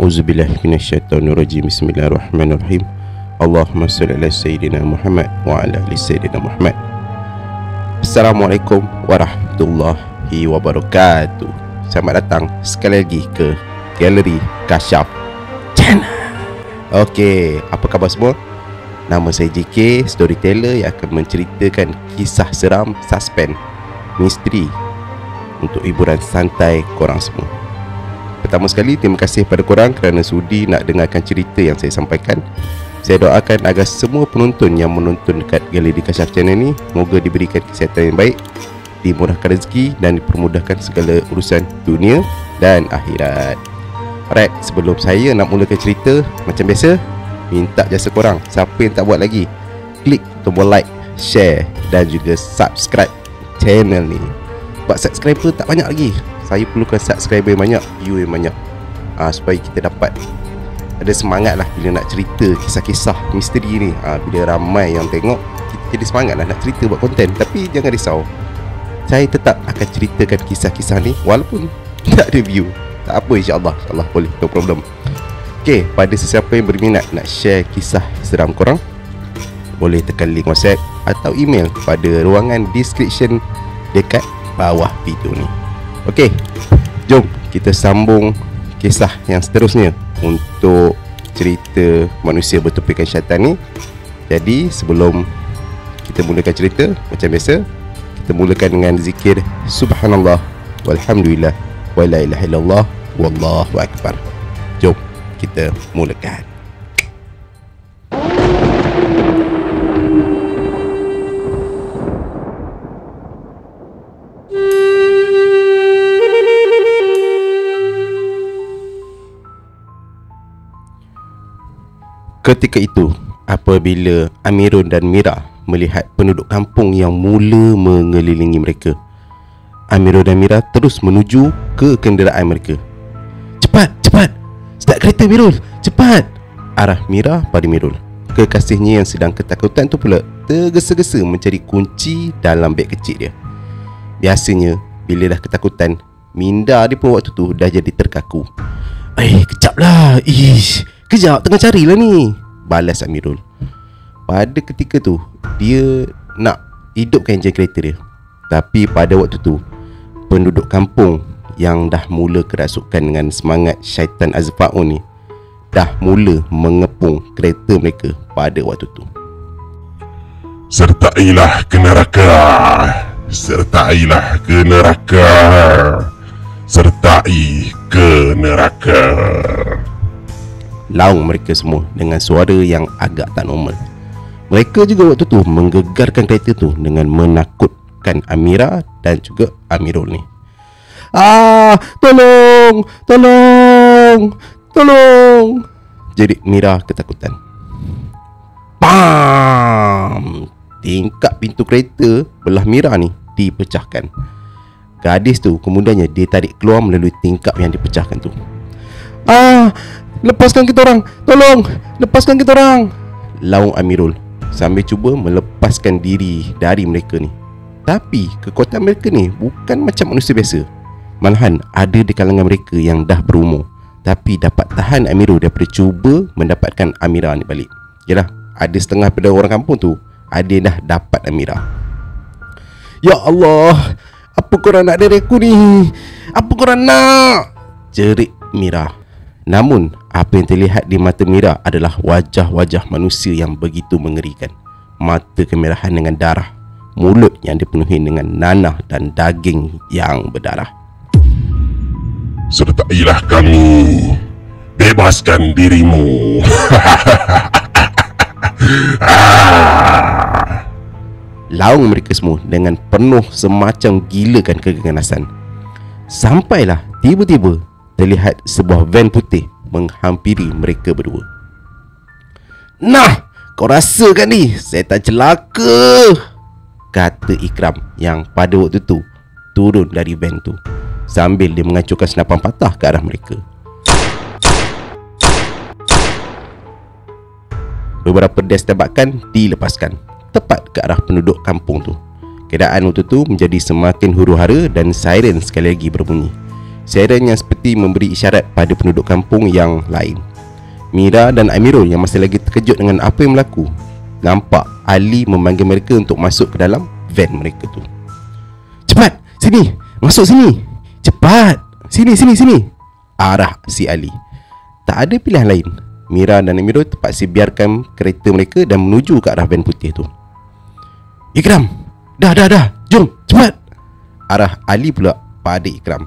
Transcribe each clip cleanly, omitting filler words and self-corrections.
A'udzubillahi minasyaitonirrajim. Bismillahirrahmanirrahim. Allahumma shalli ala sayyidina Muhammad wa ala ali sayyidina Muhammad. Assalamualaikum warahmatullahi wabarakatuh. Selamat datang sekali lagi ke Galeri Kasyaf Channel. Okey, apa khabar semua? Nama saya JK, storyteller yang akan menceritakan kisah seram, suspense, misteri untuk hiburan santai korang semua. Pertama sekali, terima kasih kepada korang kerana sudi nak dengarkan cerita yang saya sampaikan. Saya doakan agar semua penonton yang menonton dekat Galeri Kasyaf Channel ni moga diberikan kesihatan yang baik, dimurahkan rezeki dan dipermudahkan segala urusan dunia dan akhirat. Alright, sebelum saya nak mulakan cerita, macam biasa, minta jasa korang, siapa yang tak buat lagi, klik tombol like, share dan juga subscribe channel ni. Buat subscriber tak banyak lagi, saya perlukan subscriber yang banyak, view yang banyak, supaya kita dapat ada semangat lah bila nak cerita kisah-kisah misteri ni. Bila ramai yang tengok, kita jadi semangat lah nak cerita, buat konten. Tapi jangan risau, saya tetap akan ceritakan kisah-kisah ni walaupun tak ada view. Tak apa, insyaAllah boleh, no problem. Okay, pada sesiapa yang berminat nak share kisah seram korang, boleh tekan link WhatsApp atau email pada ruangan description dekat bawah video ni. Okay, jom kita sambung kisah yang seterusnya untuk cerita manusia bertopikan syaitan ni. Jadi sebelum kita mulakan cerita, macam biasa, kita mulakan dengan zikir Subhanallah walhamdulillah wa la ilaha illallah wallahu akbar. Jom kita mulakan. Ketika itu, apabila Amirul dan Mira melihat penduduk kampung yang mula mengelilingi mereka, Amirul dan Mira terus menuju ke kenderaan mereka. Cepat, start kereta Mirul, cepat! Arah Mira pada Mirul. Kekasihnya yang sedang ketakutan tu pula tergesa-gesa mencari kunci dalam beg kecil dia. Biasanya, bila dah ketakutan, minda dia pun waktu tu dah jadi terkaku. Kejap lah, kejap, tengah carilah ni, balas Amirul. Pada ketika tu, dia nak hidupkan enjin kereta dia. Tapi pada waktu tu, penduduk kampung yang dah mula kerasukan dengan semangat syaitan Azfa'un ni dah mula mengepung kereta mereka pada waktu tu. Sertailah ke neraka, sertailah ke neraka, sertai ke neraka, laung mereka semua dengan suara yang agak tak normal. Mereka juga waktu tu menggegarkan kereta tu dengan menakutkan Amira dan juga Amirul ni. Tolong, jerit Mira ketakutan. Bam! Tingkap pintu kereta belah Mira ni dipecahkan. Gadis tu kemudiannya dia tarik keluar melalui tingkap yang dipecahkan tu. Lepaskan kita orang, tolong, lepaskan kita orang, laung Amirul sambil cuba melepaskan diri dari mereka ni. Tapi kekuatan mereka ni bukan macam manusia biasa. Malahan ada di kalangan mereka yang dah berumur, tapi dapat tahan Amirul daripada cuba mendapatkan Amira ni balik. Yalah, ada setengah pada orang kampung tu, ada yang dah dapat Amira. Ya Allah, apa korang nak dari aku ni? Apa korang nak? Jerit Mira. Namun, apa yang terlihat di mata Mira adalah wajah-wajah manusia yang begitu mengerikan. Mata kemerahan dengan darah, mulut yang dipenuhi dengan nanah dan daging yang berdarah. Sertailah kami, bebaskan dirimu. Laung mereka semua dengan penuh semacam gilakan keganasan. Sampailah tiba-tiba terlihat sebuah van putih menghampiri mereka berdua. Nah, kau rasa kan ni setan celaka? Kata Ikram yang pada waktu tu turun dari van tu sambil dia mengacurkan senapan patah ke arah mereka. Beberapa des tembakan dilepaskan tepat ke arah penduduk kampung tu. Keadaan waktu tu menjadi semakin huru-hara dan siren sekali lagi berbunyi. Siren yang seperti memberi isyarat pada penduduk kampung yang lain. Mira dan Amirul yang masih lagi terkejut dengan apa yang berlaku, nampak Ali memanggil mereka untuk masuk ke dalam van mereka tu. "Cepat, sini, masuk sini. Cepat, sini. Arah si Ali. Tak ada pilihan lain. Mira dan Amirul terpaksa biarkan kereta mereka dan menuju ke arah van putih tu. "Ikram, dah, jom, cepat." Arah Ali pula pada Ikram.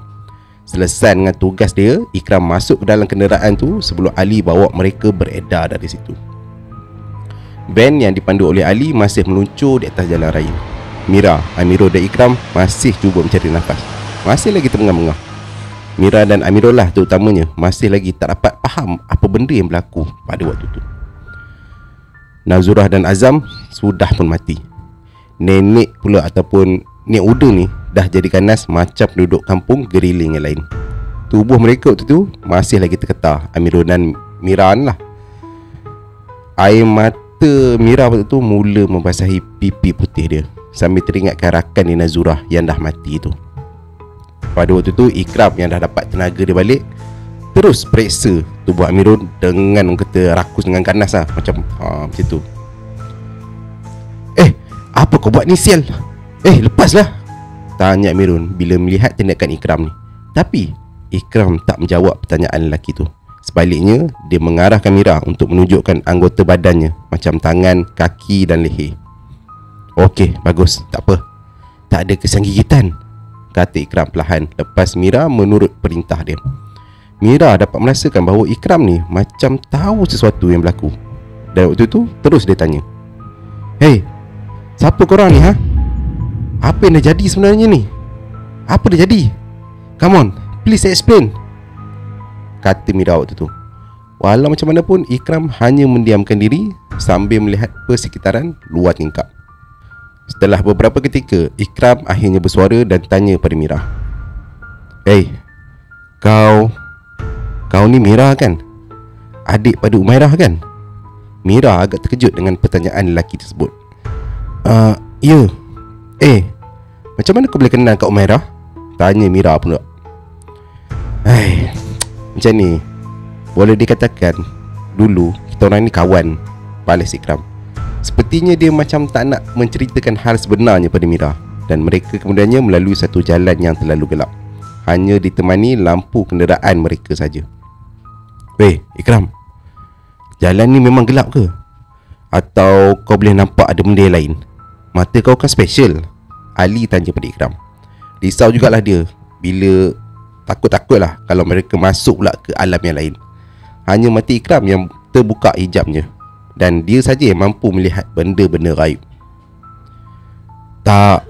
Selesai dengan tugas dia, Ikram masuk ke dalam kenderaan tu sebelum Ali bawa mereka beredar dari situ. Van yang dipandu oleh Ali masih meluncur di atas jalan raya. Mira, Amirul dan Ikram masih cuba mencari nafas, masih lagi terengah-engah. Mira dan Amirul lah terutamanya masih lagi tak dapat faham apa benda yang berlaku pada waktu tu. Nazurah dan Azam sudah pun mati. Nenek pula ataupun Nek Uda ni dah jadi ganas macam penduduk kampung geriling yang lain. Tubuh mereka waktu tu masih lagi terketar. Amirul dan Miran lah. Air mata Mira waktu tu mula membasahi pipi putih dia sambil teringatkan rakan di Nazurah yang dah mati tu. Pada waktu tu Ikram yang dah dapat tenaga dia balik terus periksa tubuh Amirul dengan orang kata rakus dengan ganas lah. Macam macam tu. Apa kau buat ni sial? Lepaslah, tanya Amirul bila melihat tindakan Ikram ni. Tapi Ikram tak menjawab pertanyaan lelaki tu. Sebaliknya, dia mengarahkan Mira untuk menunjukkan anggota badannya, macam tangan, kaki dan leher. "Okey, bagus, tak apa. Tak ada kesan gigitan," kata Ikram perlahan lepas Mira menurut perintah dia. Mira dapat merasakan bahawa Ikram ni macam tahu sesuatu yang berlaku. Dan waktu tu terus dia tanya, "Hei, siapa korang ni, ha? Apa yang dah jadi sebenarnya ni? Apa dah jadi? Come on, please explain," kata Mira waktu tu. Walau macam mana pun, Ikram hanya mendiamkan diri sambil melihat persekitaran luar tingkap. Setelah beberapa ketika, Ikram akhirnya bersuara dan tanya pada Mira, "Hey, kau ni Mira kan? Adik pada Umairah kan?" Mira agak terkejut dengan pertanyaan lelaki tersebut. Ya. Macam mana kau boleh kenal Kak Umairah?" tanya Mira pula. Macam ni, boleh dikatakan dulu kita orang ni kawan, balas Ikram. Sepertinya dia macam tak nak menceritakan hal sebenarnya pada Mira. Dan mereka kemudiannya melalui satu jalan yang terlalu gelap, hanya ditemani lampu kenderaan mereka saja. "Weh, Ikram, jalan ni memang gelap ke? Atau kau boleh nampak ada benda lain? Mata kau kan special?" Ali tanya pada Ikram. Risau jugalah dia bila takut-takutlah kalau mereka masuk pula ke alam yang lain. Hanya mata Ikram yang terbuka hijabnya dan dia saja yang mampu melihat benda-benda gaib. "Tak,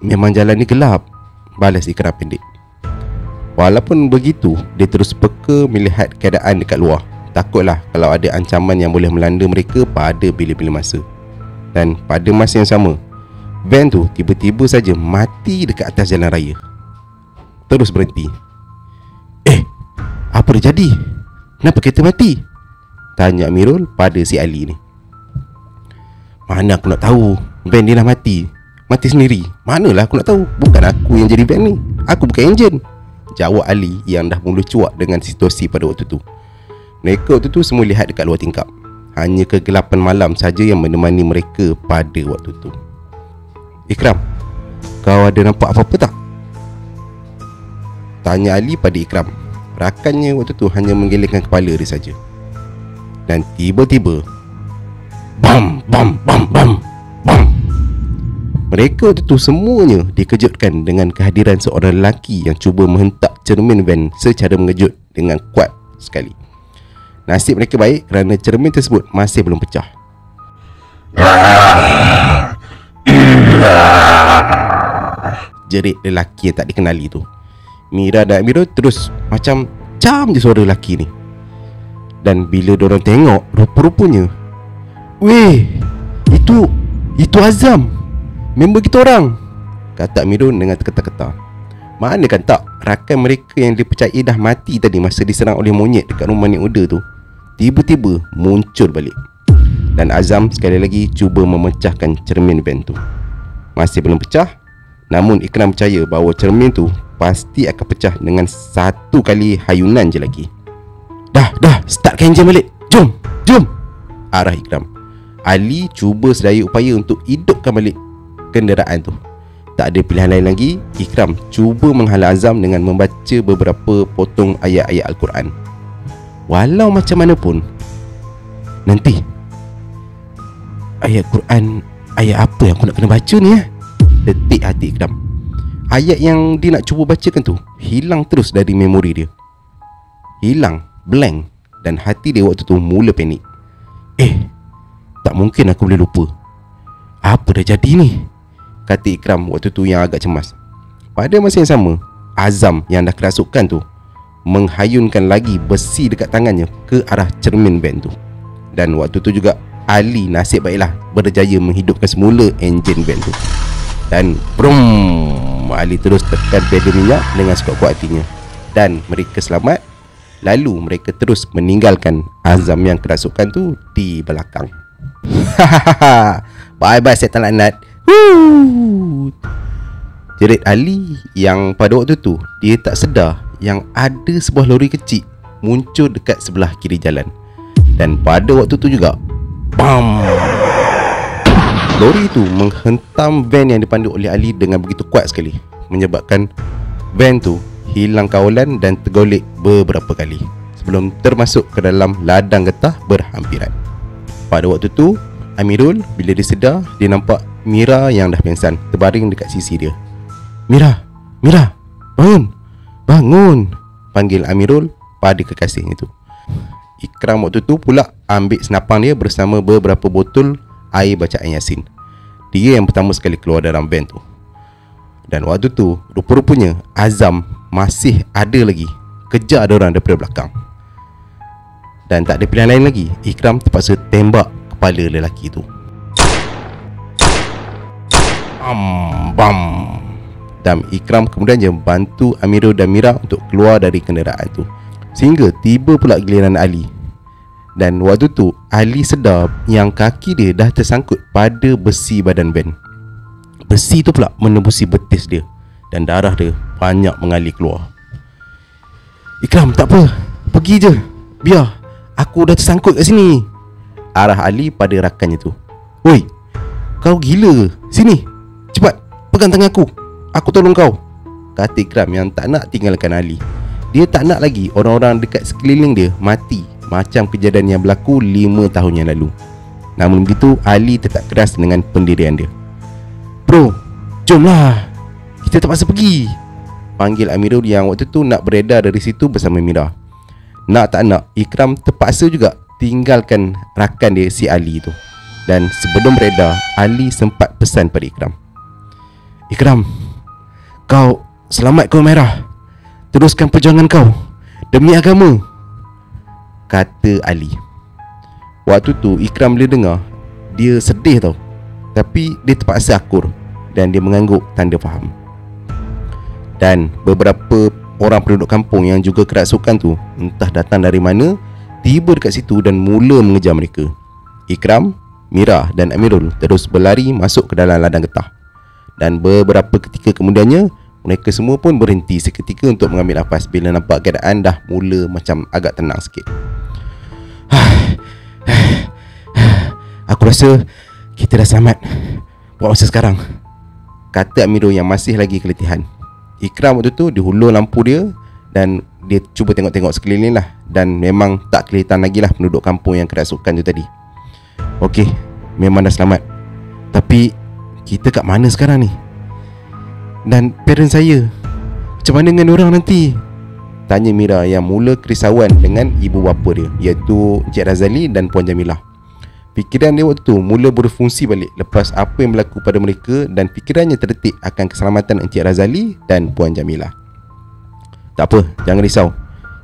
memang jalan ni gelap," balas Ikram pendek. Walaupun begitu, dia terus peka melihat keadaan dekat luar. Takutlah kalau ada ancaman yang boleh melanda mereka pada bila-bila masa. Dan pada masa yang sama, van tu tiba-tiba saja mati dekat atas jalan raya. Terus berhenti. Apa dah jadi? Kenapa kereta mati?" tanya Amirul pada si Ali ni. "Mana aku nak tahu? Van dia dah mati. Mati sendiri. Manalah aku nak tahu? Bukan aku yang jadi van ni. Aku bukan enjin," jawab Ali yang dah mula cuak dengan situasi pada waktu tu. Mereka waktu tu semua lihat dekat luar tingkap. Hanya kegelapan malam saja yang menemani mereka pada waktu tu. "Ikram, kau ada nampak apa-apa tak?" tanya Ali pada Ikram. Rakannya waktu tu hanya menggelengkan kepala dia saja. Dan tiba-tiba, bam, bam, bam, bam, bam. Mereka waktu tu semuanya dikejutkan dengan kehadiran seorang lelaki yang cuba menghentak cermin van secara mengejut dengan kuat sekali. Nasib mereka baik kerana cermin tersebut masih belum pecah. Jerit lelaki yang tak dikenali tu. Mira dan Amirul terus macam jam je suara lelaki ni. Dan bila diorang tengok, rupa-rupanya, "Weh, itu Azam, member kita orang," kata Amirul dengan terketar-ketar. Mana kan tak, rakan mereka yang dipercayai dah mati tadi masa diserang oleh monyet dekat rumah Nek Uda tu tiba-tiba muncul balik. Dan Azam sekali lagi cuba memecahkan cermin van tu. Masih belum pecah, Namun Ikram percaya bahawa cermin tu pasti akan pecah dengan satu kali hayunan je lagi. Dah, startkan enjin balik. Jom. Arah Ikram. Ali cuba sedaya upaya untuk hidupkan balik kenderaan tu. Tak ada pilihan lain lagi. Ikram cuba menghala Azam dengan membaca beberapa potong ayat-ayat Al-Quran. Walau macam mana pun, nanti ayat Quran, ayat apa yang aku nak kena baca ni Detik hati Ikram. Ayat yang dia nak cuba bacakan tu hilang terus dari memori dia. Hilang, blank. Dan hati dia waktu tu mula panik. Tak mungkin aku boleh lupa. Apa dah jadi ni? Kata Ikram waktu tu yang agak cemas. Pada masa yang sama, Azam yang dah kerasukan tu menghayunkan lagi besi dekat tangannya ke arah cermin van tu. Dan waktu tu juga Ali nasib baiklah berjaya menghidupkan semula enjin van tu. Dan brum, Ali terus tekan pedal minyak dengan sekuat-kuat hatinya. Dan mereka selamat. Lalu mereka terus meninggalkan Azam yang kerasukan tu di belakang. Bye-bye setan laknat. Jerit Ali yang pada waktu tu dia tak sedar yang ada sebuah lori kecil muncul dekat sebelah kiri jalan. Dan pada waktu tu juga, bam! Lori itu menghentam van yang dipandu oleh Ali dengan begitu kuat sekali, menyebabkan van tu hilang kawalan dan tergolek beberapa kali sebelum termasuk ke dalam ladang getah berhampiran. Pada waktu tu, Amirul bila dia sedar, dia nampak Mira yang dah pingsan terbaring dekat sisi dia. Mira, bangun, panggil Amirul pada kekasihnya tu. Ikram waktu tu pula ambil senapan dia bersama beberapa botol air bacaan Yasin. Dia yang pertama sekali keluar dalam van tu. Dan waktu tu rupa-rupanya Azam masih ada lagi kejar ada orang daripada belakang. Dan tak ada pilihan lain lagi, Ikram terpaksa tembak kepala lelaki tu. Bam. Dan Ikram kemudiannya bantu Amirul dan Mira untuk keluar dari kenderaan tu. Sehingga tiba pula giliran Ali. Dan waktu tu Ali sedar yang kaki dia dah tersangkut pada besi badan van. Besi tu pula menembusi betis dia dan darah dia banyak mengalir keluar. Ikram, tak apa, pergi je. Biar, aku dah tersangkut kat sini. Arah Ali pada rakannya tu. Oi, kau gila ke? Sini, cepat, pegang tangan aku. Aku tolong kau, kata Ikram yang tak nak tinggalkan Ali. Dia tak nak lagi orang-orang dekat sekeliling dia mati macam kejadian yang berlaku 5 tahun yang lalu. Namun begitu, Ali tetap keras dengan pendirian dia. Bro, jomlah, kita terpaksa pergi, panggil Amirul yang waktu tu nak beredar dari situ bersama Mira. Nak tak nak, Ikram terpaksa juga tinggalkan rakan dia si Ali tu. Dan sebelum beredar, Ali sempat pesan pada Ikram. Ikram, kau selamat kau merah. Teruskan perjuangan kau demi agama, kata Ali. Waktu tu Ikram bila dengar, dia sedih tau. Tapi dia terpaksa akur dan dia mengangguk tanda faham. Dan beberapa orang penduduk kampung yang juga kerasukan tu, entah datang dari mana, tiba dekat situ dan mula mengejar mereka. Ikram, Mira dan Amirul terus berlari masuk ke dalam ladang getah. Dan beberapa ketika kemudiannya, mereka semua pun berhenti seketika untuk mengambil nafas bila nampak keadaan dah mula macam agak tenang sikit. Aku rasa kita dah selamat buat masa sekarang, kata Amirul yang masih lagi keletihan. Ikram waktu tu dihulur lampu dia dan dia cuba tengok-tengok sekeliling lah. Dan memang tak kelihatan lagi lah penduduk kampung yang kerasukan tu tadi. Okey, memang dah selamat. Tapi kita kat mana sekarang ni? Dan parents saya, macam mana dengan orang nanti? Tanya Mira yang mula kerisauan dengan ibu bapa dia, iaitu Encik Razali dan Puan Jamilah. Fikiran dia waktu tu mula berfungsi balik lepas apa yang berlaku pada mereka. Dan fikirannya terdetik akan keselamatan Encik Razali dan Puan Jamilah. Tak apa, jangan risau,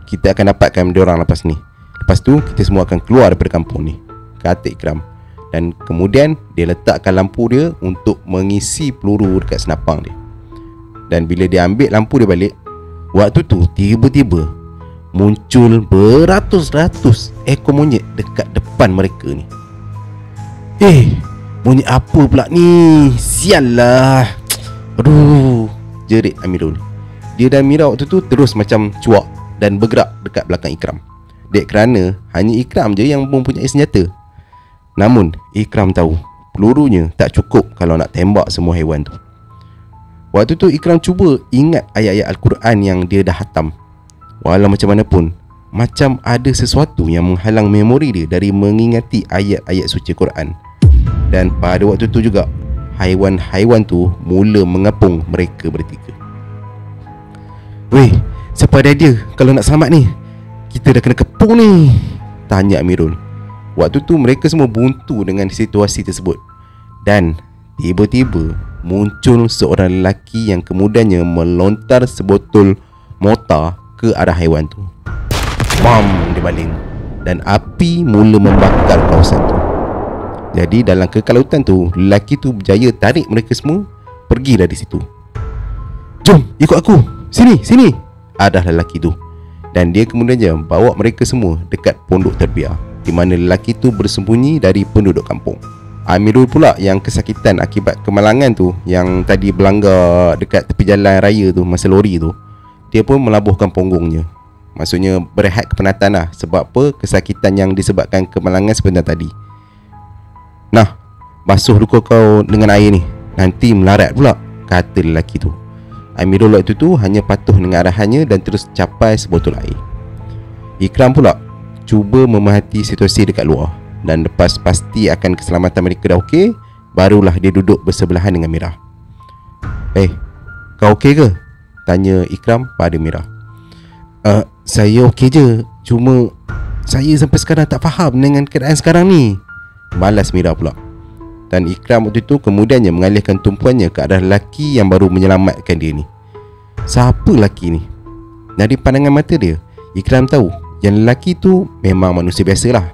kita akan dapatkan diorang lepas ni. Lepas tu kita semua akan keluar daripada kampung ni, kata Ikram. Dan kemudian dia letakkan lampu dia untuk mengisi peluru dekat senapang dia. Dan bila dia ambil lampu dia balik, waktu tu tiba-tiba muncul beratus-ratus ekor monyet dekat depan mereka ni. Monyet apa pula ni? Sial lah. Aduh, jerit Amirul. Dia dan Mira waktu tu terus macam cuak dan bergerak dekat belakang Ikram. Dek kerana hanya Ikram je yang mempunyai senjata. Namun Ikram tahu pelurunya tak cukup kalau nak tembak semua haiwan tu. Waktu tu Ikram cuba ingat ayat-ayat Al-Quran yang dia dah hatam. Walau macam mana pun, macam ada sesuatu yang menghalang memori dia dari mengingati ayat-ayat suci Quran. Dan pada waktu tu juga haiwan-haiwan tu mula mengepung mereka bertiga. Weh, siapa ada idea kalau nak selamat ni? Kita dah kena kepung ni, tanya Amirul. Waktu tu mereka semua buntu dengan situasi tersebut. Dan tiba-tiba muncul seorang lelaki yang kemudiannya melontar sebotol mortar ke arah haiwan tu. Bam, dia baling. Dan api mula membakar kawasan tu. Jadi dalam kekalautan tu, lelaki tu berjaya tarik mereka semua pergi dari situ. Jom, ikut aku. Sini, sini, adah lelaki tu. Dan dia kemudiannya bawa mereka semua dekat pondok terbiar, di mana lelaki tu bersembunyi dari penduduk kampung. Amirul pula yang kesakitan akibat kemalangan tu, yang tadi berlanggar dekat tepi jalan raya tu masa lori tu, dia pun melabuhkan punggungnya. Maksudnya berehat kepenatan lah. Sebab apa? Kesakitan yang disebabkan kemalangan sebentar tadi. Nah, basuh luka kau dengan air ni, nanti melarat pula, kata lelaki tu. Amirul waktu tu hanya patuh dengan arahannya dan terus capai sebotol air. Ikram pula cuba memerhati situasi dekat luar. Dan lepas pasti akan keselamatan mereka dah okey, barulah dia duduk bersebelahan dengan Mira. Kau okey ke? Tanya Ikram pada Mira. Saya okey je, cuma saya sampai sekarang tak faham dengan keadaan sekarang ni, balas Mira pula. Dan Ikram waktu itu kemudiannya mengalihkan tumpuannya ke arah lelaki yang baru menyelamatkan dia ni. Siapa lelaki ni? Dari pandangan mata dia, Ikram tahu yang lelaki tu memang manusia biasalah,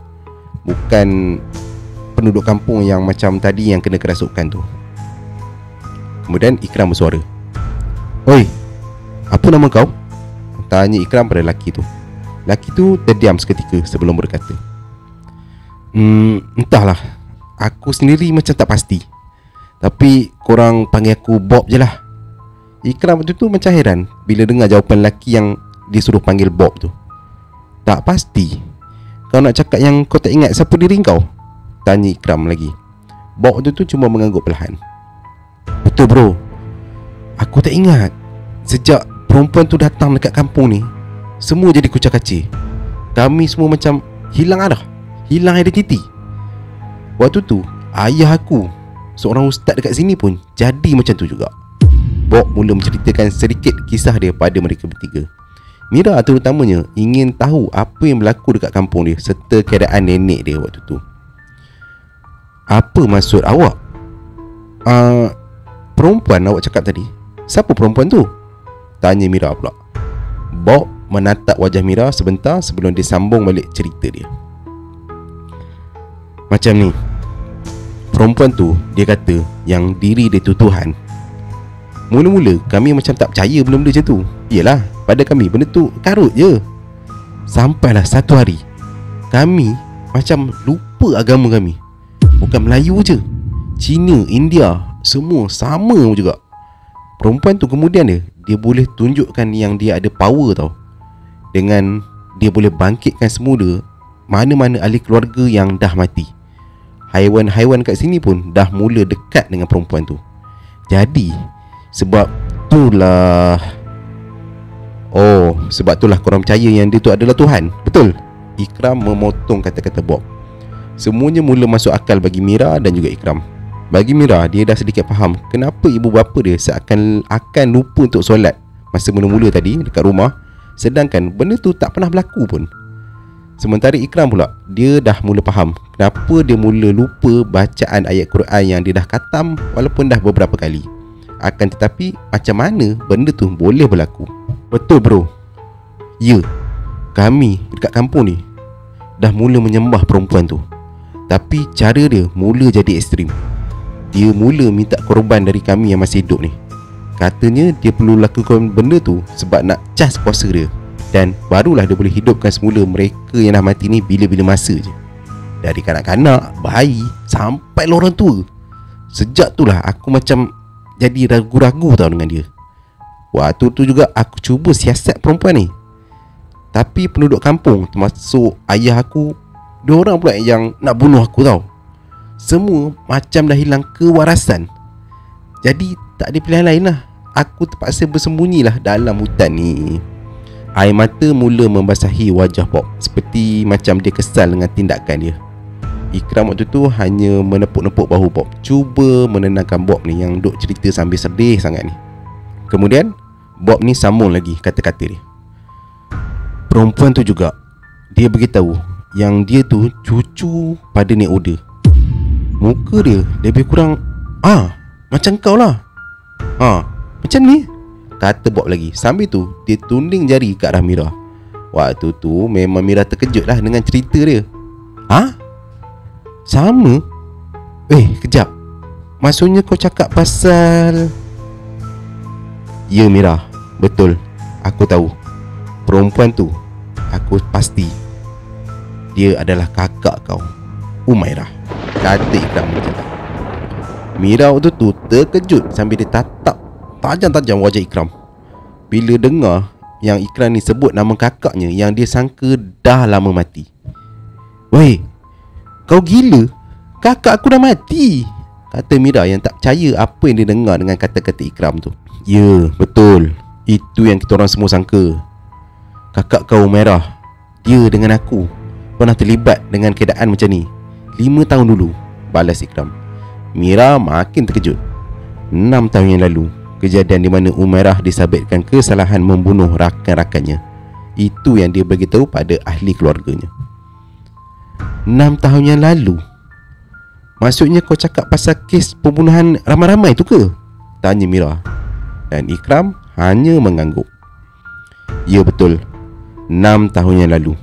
bukan penduduk kampung yang macam tadi yang kena kerasukan tu. Kemudian Ikram bersuara. Oi, apa nama kau? Tanya Ikram pada lelaki tu. Lelaki tu terdiam seketika sebelum berkata, entahlah, aku sendiri macam tak pasti, tapi korang panggil aku Bob je lah. Ikram waktu tu macam heran bila dengar jawapan lelaki yang disuruh panggil Bob tu. Tak pasti? Kau nak cakap yang kau tak ingat siapa diri kau? Tanya Ikram lagi. Bob waktu tu cuma mengangguk perlahan. Betul bro, aku tak ingat. Sejak perempuan tu datang dekat kampung ni, semua jadi kucak-kacir. Kami semua macam hilang arah, hilang identiti. Waktu tu ayah aku, seorang ustaz dekat sini pun jadi macam tu juga. Bob mula menceritakan sedikit kisah dia pada mereka bertiga. Mira terutamanya ingin tahu apa yang berlaku dekat kampung dia serta keadaan nenek dia waktu tu. Apa maksud awak? Perempuan awak cakap tadi, siapa perempuan tu? Tanya Mira pula. Bob menatap wajah Mira sebentar sebelum dia sambung balik cerita dia. Macam ni, perempuan tu dia kata yang diri dia tu Tuhan. Mula-mula kami macam tak percaya benda-benda macam tu. Yelah, pada kami benda tu karut je. Sampailah satu hari kami macam lupa agama kami. Bukan Melayu je, Cina, India, semua sama juga. Perempuan tu kemudian dia boleh tunjukkan yang dia ada power tau. Dengan dia boleh bangkitkan semula mana-mana ahli keluarga yang dah mati. Haiwan-haiwan kat sini pun dah mula dekat dengan perempuan tu. Jadi sebab itulah korang percaya yang dia tu adalah Tuhan, betul? Ikram memotong kata-kata Bob. Semuanya mula masuk akal bagi Mira dan juga Ikram. Bagi Mira, dia dah sedikit faham kenapa ibu bapa dia seakan-akan lupa untuk solat masa mula-mula tadi dekat rumah, sedangkan benda tu tak pernah berlaku pun. Sementara Ikram pula, dia dah mula faham kenapa dia mula lupa bacaan ayat Quran yang dia dah khatam walaupun dah beberapa kali. Akan tetapi, macam mana benda tu boleh berlaku? Betul bro. Ya, kami dekat kampung ni dah mula menyembah perempuan tu. Tapi cara dia mula jadi ekstrim. Dia mula minta korban dari kami yang masih hidup ni. Katanya dia perlu lakukan benda tu sebab nak cas kuasa dia. Dan barulah dia boleh hidupkan semula mereka yang dah mati ni bila-bila masa je. Dari kanak-kanak, bayi, sampai orang tua. Sejak tu lah aku macam jadi ragu-ragu tau dengan dia. Waktu tu juga aku cuba siasat perempuan ni, tapi penduduk kampung termasuk ayah aku, diorang pula yang nak bunuh aku tau. Semua macam dah hilang kewarasan. Jadi tak ada pilihan lain lah. Aku terpaksa bersembunyilah dalam hutan ni. Air mata mula membasahi wajah Bob, seperti macam dia kesal dengan tindakan dia. Ikram waktu tu hanya menepuk-nepuk bahu Bob, cuba menenangkan Bob ni yang duk cerita sambil sedih sangat ni. Kemudian Bob ni sambung lagi kata-kata dia. Perempuan tu juga, dia beritahu yang dia tu cucu pada Nek Oda. Muka dia lebih kurang macam kau lah. Macam ni, kata Bob lagi. Sambil tu dia tunding jari ke arah Mira. Waktu tu memang Mira terkejut lah dengan cerita dia. Sama? Kejap, maksudnya kau cakap pasal... Ya Mira, betul. Aku tahu. Perempuan tu, aku pasti dia adalah kakak kau, Umairah, kata Ikram macam tu. Mira waktu tu terkejut sambil dia tatap tajam-tajam wajah Ikram bila dengar yang Ikram ni sebut nama kakaknya yang dia sangka dah lama mati. Weh, kau gila? Kakak aku dah mati, kata Mira yang tak percaya apa yang dia dengar dengan kata-kata Ikram tu. Ya, betul. Itu yang kita orang semua sangka. Kakak kau Umairah, dia dengan aku pernah terlibat dengan keadaan macam ni 5 tahun dulu, balas Ikram. Mira makin terkejut. 6 tahun yang lalu, kejadian di mana Umairah disabitkan kesalahan membunuh rakan-rakannya. Itu yang dia beritahu pada ahli keluarganya. 6 tahun yang lalu? Maksudnya kau cakap pasal kes pembunuhan ramai-ramai tu ke? Tanya Mira. Dan Ikram hanya mengangguk. Ya betul, 6 tahun yang lalu.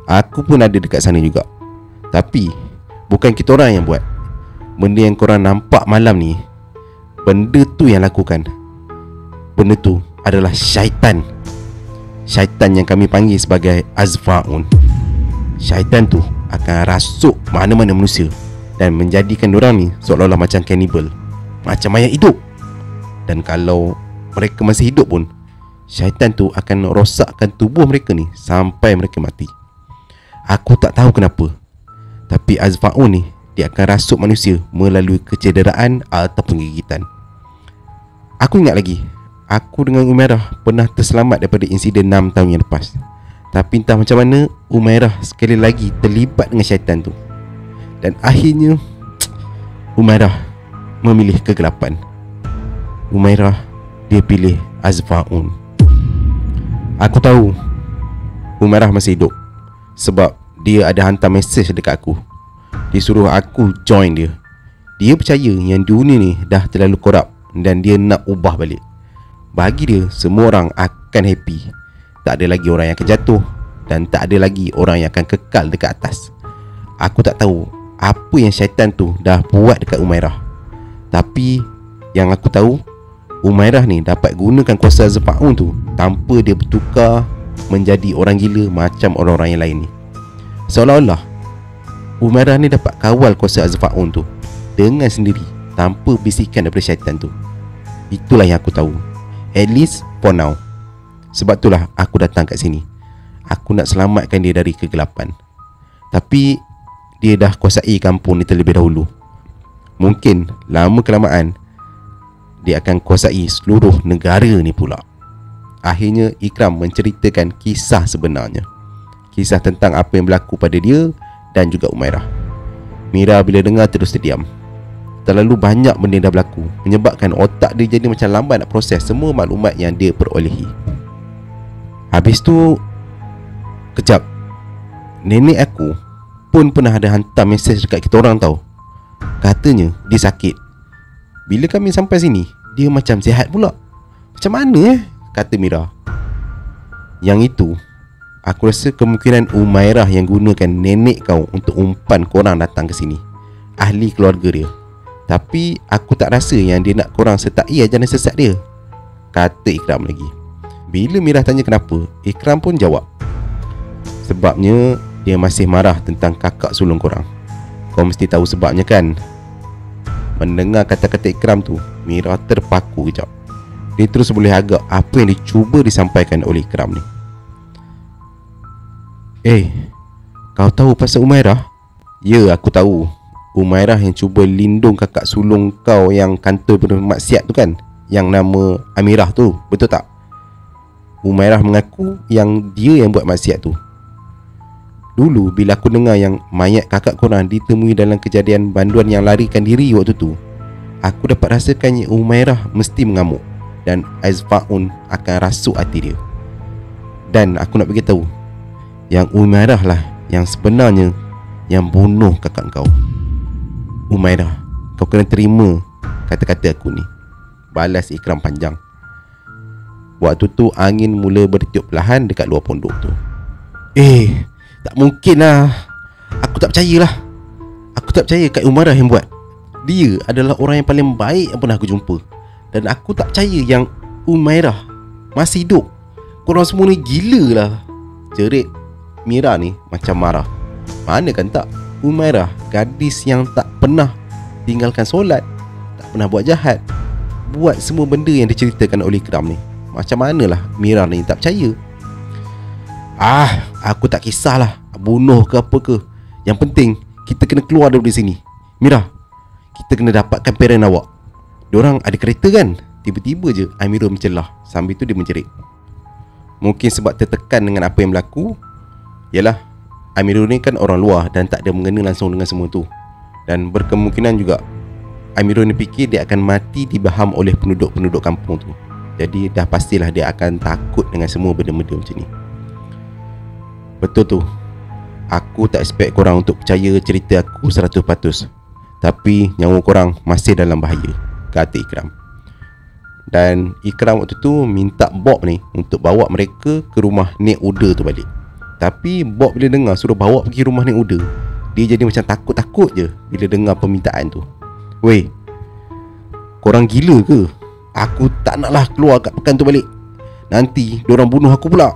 Aku pun ada dekat sana juga. Tapi bukan kita orang yang buat. Benda yang korang nampak malam ni, benda tu yang lakukan. Benda tu adalah syaitan. Syaitan yang kami panggil sebagai Azfa'un. Syaitan tu akan rasuk mana-mana manusia dan menjadikan diorang ni seolah-olah macam kanibal, macam mayat hidup. Dan kalau mereka masih hidup pun, syaitan tu akan rosakkan tubuh mereka ni sampai mereka mati. Aku tak tahu kenapa, tapi Azfa'un ni, dia akan rasuk manusia melalui kecederaan ataupun gigitan. Aku ingat lagi, aku dengan Umairah pernah terselamat daripada insiden 6 tahun yang lepas. Tapi entah macam mana, Umairah sekali lagi terlibat dengan syaitan tu. Dan akhirnya Umairah memilih kegelapan. Umairah, dia pilih Azfa'un. Aku tahu Umairah masih hidup sebab dia ada hantar mesej dekat aku. Dia suruh aku join dia. Dia percaya yang dunia ni dah terlalu korup dan dia nak ubah balik. Bagi dia, semua orang akan happy. Tak ada lagi orang yang akan jatuh dan tak ada lagi orang yang akan kekal dekat atas. Aku tak tahu apa yang syaitan tu dah buat dekat Umairah. Tapi yang aku tahu, Umairah ni dapat gunakan kuasa Azfa'un tu tanpa dia bertukar menjadi orang gila macam orang-orang yang lain ni. Seolah-olah Umairah ni dapat kawal kuasa Azfa'un tu dengan sendiri tanpa bisikan daripada syaitan tu. Itulah yang aku tahu, at least for now. Sebab itulah aku datang kat sini. Aku nak selamatkan dia dari kegelapan. Tapi dia dah kuasai kampung ni terlebih dahulu. Mungkin lama kelamaan dia akan kuasai seluruh negara ni pula. Akhirnya Ikram menceritakan kisah sebenarnya. Kisah tentang apa yang berlaku pada dia dan juga Umairah. Mira bila dengar terus terdiam. Terlalu banyak benda dah berlaku, menyebabkan otak dia jadi macam lambat nak proses semua maklumat yang dia perolehi. Habis tu, kejap, nenek aku pun pernah ada hantar mesej dekat kita orang tau. Katanya dia sakit. Bila kami sampai sini, dia macam sihat pula. Macam mana kata Mira. Yang itu, aku rasa kemungkinan Umairah yang gunakan nenek kau untuk umpan korang datang ke sini. Ahli keluarga dia. Tapi aku tak rasa yang dia nak korang sertai ajaran sesat dia, kata Ikram lagi. Bila Mira tanya kenapa, Ikram pun jawab, sebabnya dia masih marah tentang kakak sulung korang. Kau mesti tahu sebabnya kan? Mendengar kata-kata Ikram tu, Mira terpaku kejap. Dia terus boleh agak apa yang dicuba disampaikan oleh Ikram ni. Kau tahu pasal Umairah? Ya, aku tahu. Umairah yang cuba lindung kakak sulung kau yang kantor penuh maksiat tu kan, yang nama Amirah tu, betul tak? Umairah mengaku yang dia yang buat maksiat tu. Dulu bila aku dengar yang mayat kakak korang ditemui dalam kejadian banduan yang larikan diri waktu tu, aku dapat rasakan yang Umairah mesti mengamuk dan Azfaun akan rasuk hati dia. Dan aku nak beritahu yang Umairah lah yang sebenarnya yang bunuh kakak kau. Umairah, kau kena terima kata-kata aku ni, balas Ikram panjang. Waktu tu angin mula bertiup perlahan dekat luar pondok tu. Tak mungkin lah. Aku tak percaya lah. Aku tak percaya Kak Umairah yang buat. Dia adalah orang yang paling baik yang pernah aku jumpa. Dan aku tak percaya yang Umairah masih hidup. Korang semua ni gila lah, jerit Mira ni macam marah. Mana kan tak, Umairah gadis yang tak pernah tinggalkan solat, tak pernah buat jahat, buat semua benda yang diceritakan oleh Ikram ni. Macam manalah Mira ni tak percaya. Aku tak kisahlah bunuh ke apa ke. Yang penting kita kena keluar dari sini. Mira, kita kena dapatkan parent awak. Diorang ada kereta kan? Tiba-tiba je Amirul mencelah. Sambil tu dia menjerit. Mungkin sebab tertekan dengan apa yang berlaku. Yalah, Amirul ni kan orang luar dan tak ada mengena langsung dengan semua tu. Dan berkemungkinan juga Amirul ni fikir dia akan mati dibaham oleh penduduk-penduduk kampung tu. Jadi dah pastilah dia akan takut dengan semua benda-benda macam ni. Betul tu, aku tak expect korang untuk percaya cerita aku 100%. Tapi nyawa korang masih dalam bahaya, kata Ikram. Dan Ikram waktu tu minta Bob ni untuk bawa mereka ke rumah Nek Uda tu balik. Tapi Bob bila dengar suruh bawa pergi rumah Nek Uda, dia jadi macam takut-takut je bila dengar permintaan tu. Weh, korang gila ke? Aku tak naklah keluar kat pekan tu balik. Nanti diorang bunuh aku pula.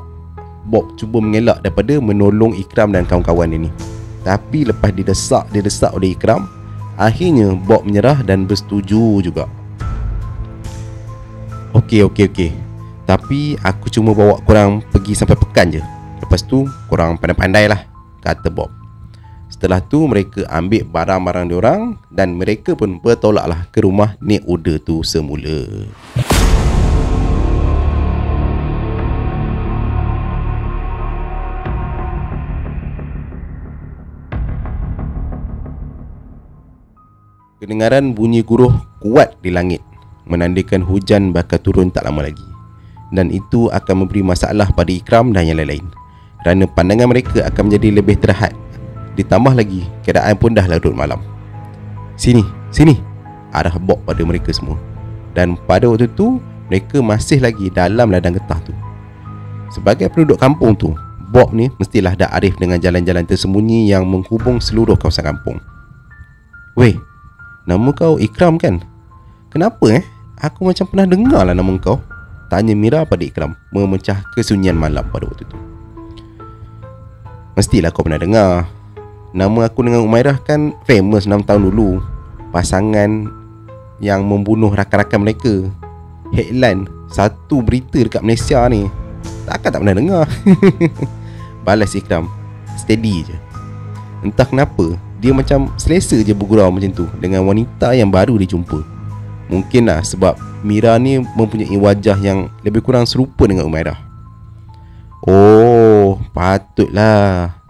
Bob cuba mengelak daripada menolong Ikram dan kawan-kawan dia ni. Tapi lepas didesak oleh Ikram, akhirnya Bob menyerah dan bersetuju juga. Okey. Tapi aku cuma bawa korang pergi sampai pekan je. Lepas tu korang pandai-pandai lah, kata Bob. Setelah tu mereka ambil barang-barang diorang dan mereka pun bertolaklah ke rumah Nek Uda tu semula. Kedengaran bunyi guruh kuat di langit menandakan hujan bakal turun tak lama lagi. Dan itu akan memberi masalah pada Ikram dan yang lain-lain, kerana pandangan mereka akan menjadi lebih terhad. Ditambah lagi keadaan pun dah larut malam. Sini, arah Bob pada mereka semua. Dan pada waktu tu mereka masih lagi dalam ladang getah tu. Sebagai penduduk kampung tu, Bob ni mestilah dah arif dengan jalan-jalan tersembunyi yang menghubung seluruh kawasan kampung. Weh, nama kau Ikram kan? Kenapa Aku macam pernah dengar lah nama kau, tanya Mira pada Ikram, memecah kesunyian malam pada waktu tu. Mestilah kau pernah dengar. Nama aku dengan Umairah kan famous 6 tahun dulu. Pasangan yang membunuh rakan-rakan mereka. Headline satu berita dekat Malaysia ni. Takkan tak pernah dengar. Balas Ikram steady je. Entah kenapa dia macam selesa je bergurau macam tu dengan wanita yang baru dia jumpa. Mungkinlah sebab Mira ni mempunyai wajah yang lebih kurang serupa dengan Umairah. Oh, patutlah.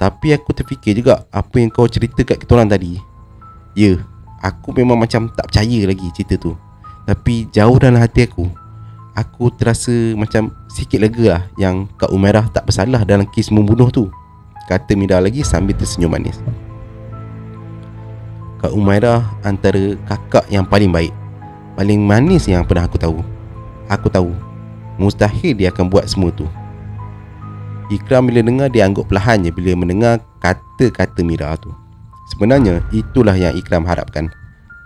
Tapi aku terfikir juga apa yang kau cerita kat kita orang tadi. Ya, aku memang macam tak percaya lagi cerita tu. Tapi jauh dalam hati aku terasa macam sikit lega lah yang Kak Umairah tak bersalah dalam kes membunuh tu, kata Mira lagi sambil tersenyum manis. Kak Umairah antara kakak yang paling baik, paling manis yang pernah aku tahu. Aku tahu mustahil dia akan buat semua tu. Ikram bila dengar dia angguk perlahan je bila mendengar kata-kata Mira tu. Sebenarnya itulah yang Ikram harapkan.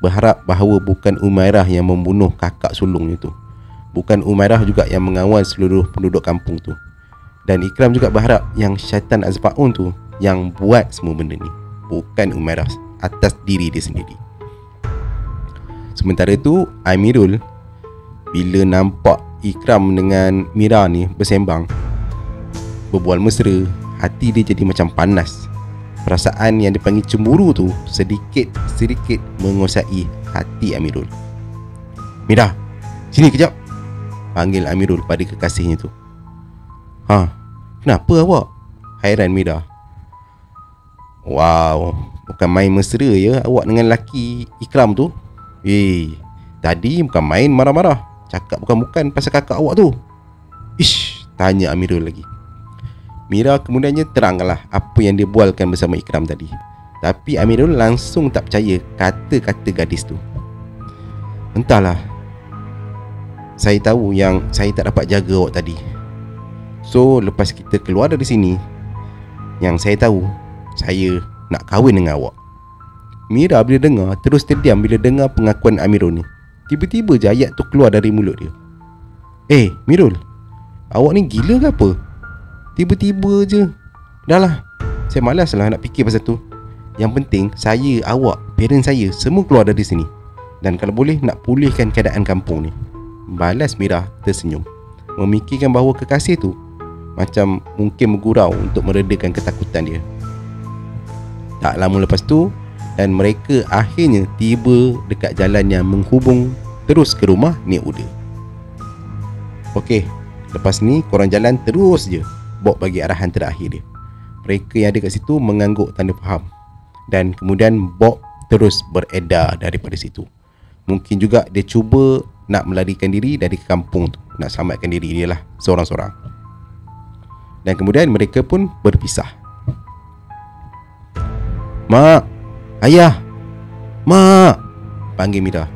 Berharap bahawa bukan Umairah yang membunuh kakak sulungnya tu. Bukan Umairah juga yang mengawal seluruh penduduk kampung tu. Dan Ikram juga berharap yang syaitan Azfaun tu yang buat semua benda ni, bukan Umairah atas diri dia sendiri. Sementara tu Amirul bila nampak Ikram dengan Mira ni bersembang, berbual mesra, hati dia jadi macam panas. Perasaan yang dipanggil cemburu tu sedikit menguasai hati Amirul. Mira, sini kejap, panggil Amirul pada kekasihnya tu. Ha, kenapa awak? Hairan Mira. Wow, bukan main mesra ya awak dengan laki Ikram tu. Tadi bukan main marah-marah, cakap bukan-bukan pasal kakak awak tu. Ish, tanya Amirul lagi. Mira kemudiannya terangkanlah apa yang dia bualkan bersama Ikram tadi. Tapi Amirul langsung tak percaya kata-kata gadis tu. Entahlah, saya tahu yang saya tak dapat jaga awak tadi. So lepas kita keluar dari sini, yang saya tahu, saya nak kahwin dengan awak. Mira bila dengar terus terdiam bila dengar pengakuan Amirul ni. Tiba-tiba je ayat tu keluar dari mulut dia. Mirul, awak ni gila ke apa? Tiba-tiba je. Dah lah, saya malas lah nak fikir pasal tu. Yang penting saya, awak, parents saya semua keluar dari sini. Dan kalau boleh nak pulihkan keadaan kampung ni. Balas Mira tersenyum, memikirkan bahawa kekasih tu macam mungkin bergurau untuk meredakan ketakutan dia. Tak lama lepas tu, dan mereka akhirnya tiba dekat jalan yang menghubung terus ke rumah Nek Uda. Okey, lepas ni korang jalan terus je. Bob bagi arahan terakhir dia. Mereka yang ada kat situ mengangguk tanda faham. Dan kemudian Bob terus beredar daripada situ. Mungkin juga dia cuba nak melarikan diri dari kampung tu, nak selamatkan diri dia lah seorang-seorang. Dan kemudian mereka pun berpisah. Mak, ayah, mak, panggil Mira.